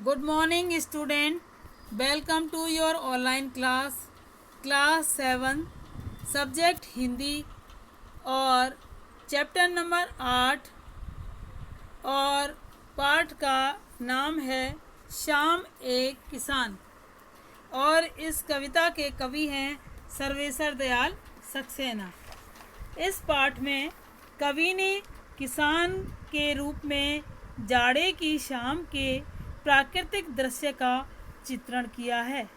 Good morning student. Welcome to your online class 7 subject Hindi और chapter number 8 और पाठ का नाम है श्याम एक किसान। और इस कविता के कवि हैं सर्वेश्वर दयाल सक्सेना। इस पाठ में कवि ने किसान के रूप में जाड़े की शाम के प्राकृतिक दृश्य का चित्रण किया है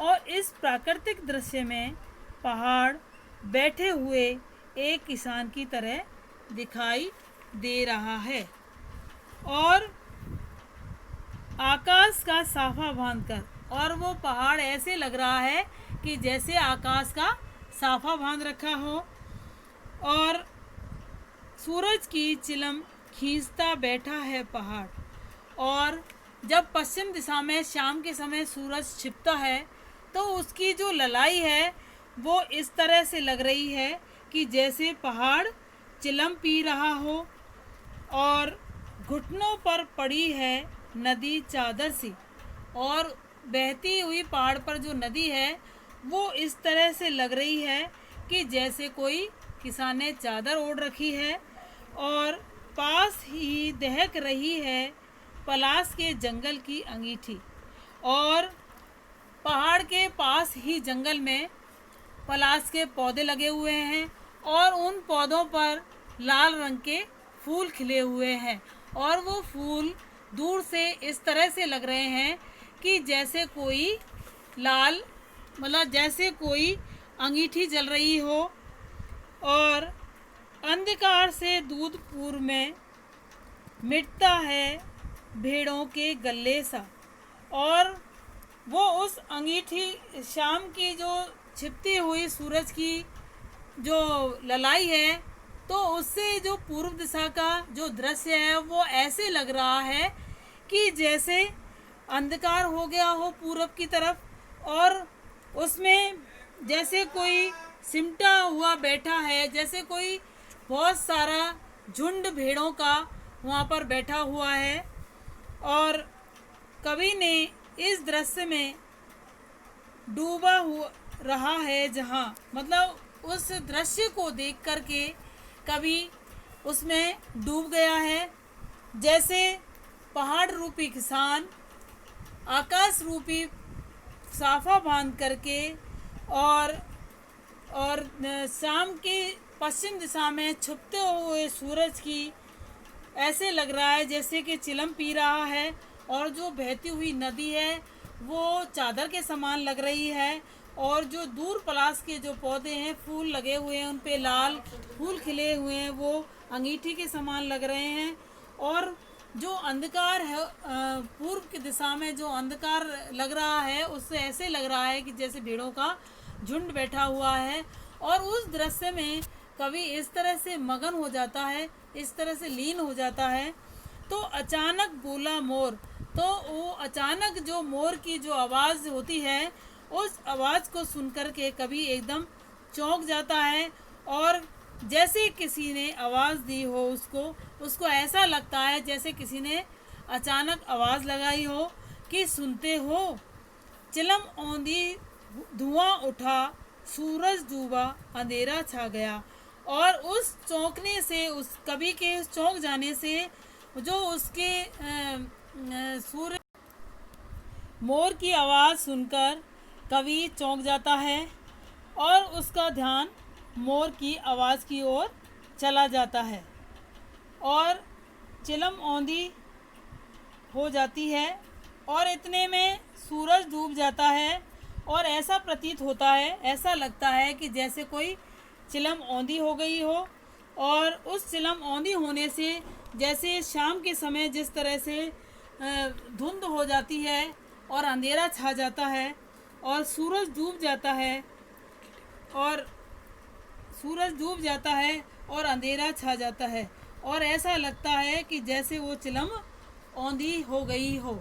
और इस प्राकृतिक दृश्य में पहाड़ बैठे हुए एक किसान की तरह दिखाई दे रहा है और आकाश का साफा बांधकर, और वो पहाड़ ऐसे लग रहा है कि जैसे आकाश का साफा बांध रखा हो और सूरज की चिलम खींचता बैठा है पहाड़। और जब पश्चिम दिशा में शाम के समय सूरज छिपता है तो उसकी जो ललाई है वो इस तरह से लग रही है कि जैसे पहाड़ चिलम पी रहा हो और घुटनों पर पड़ी है नदी चादर सी। और बहती हुई पहाड़ पर जो नदी है वो इस तरह से लग रही है कि जैसे कोई किसान ने चादर ओढ़ रखी है। और पास ही दहक रही है पलाश के जंगल की अंगीठी, और पहाड़ के पास ही जंगल में पलाश के पौधे लगे हुए हैं और उन पौधों पर लाल रंग के फूल खिले हुए हैं। और वो फूल दूर से इस तरह से लग रहे हैं कि जैसे कोई लाल जैसे कोई अंगीठी जल रही हो। और अंधकार से दूध पूर्व में मिटता है भेड़ों के गले सा। और वो उस अंगीठी शाम की जो छिपती हुई सूरज की जो ललाई है तो उससे जो पूर्व दिशा का जो दृश्य है वो ऐसे लग रहा है कि जैसे अंधकार हो गया हो पूरब की तरफ और उसमें जैसे कोई सिमटा हुआ बैठा है, जैसे कोई बहुत सारा झुंड भेड़ों का वहाँ पर बैठा हुआ है। और कवि ने इस दृश्य में डूबा हुआ रहा है जहाँ उस दृश्य को देख कर के कवि उसमें डूब गया है। जैसे पहाड़ रूपी किसान आकाश रूपी साफा बांध करके और शाम के पश्चिम दिशा में छुपते हुए सूरज की ऐसे लग रहा है जैसे कि चिलम पी रहा है। और जो बहती हुई नदी है वो चादर के समान लग रही है। और जो दूर पलाश के जो पौधे हैं फूल लगे हुए हैं उन पे लाल फूल खिले हुए हैं वो अंगीठी के समान लग रहे हैं। और जो अंधकार है पूर्व की दिशा में जो अंधकार लग रहा है उससे ऐसे लग रहा है कि जैसे भेड़ों का झुंड बैठा हुआ है। और उस दृश्य में कवि इस तरह से मगन हो जाता है, इस तरह से लीन हो जाता है। तो अचानक बोला मोर, तो वो अचानक जो मोर की जो आवाज़ होती है उस आवाज़ को सुनकर के कवि एकदम चौंक जाता है। और जैसे किसी ने आवाज़ दी हो उसको ऐसा लगता है जैसे किसी ने अचानक आवाज़ लगाई हो कि सुनते हो। चिलम औंधी धुआं उठा सूरज डूबा अंधेरा छा गया। और उस चौंकने से उस कवि के चौंक जाने से जो उसके सूर्य मोर की आवाज़ सुनकर कवि चौंक जाता है और उसका ध्यान मोर की आवाज़ की ओर चला जाता है और चिलम औंधी हो जाती है। और इतने में सूरज डूब जाता है और ऐसा प्रतीत होता है, ऐसा लगता है कि जैसे कोई चिलम औंधी हो गई हो। और उस चिलम औंधी होने से जैसे शाम के समय जिस तरह से धुंध हो जाती है और अंधेरा छा जाता है और सूरज डूब जाता है और अंधेरा छा जाता है और ऐसा लगता है कि जैसे वो चिलम औंधी हो गई हो।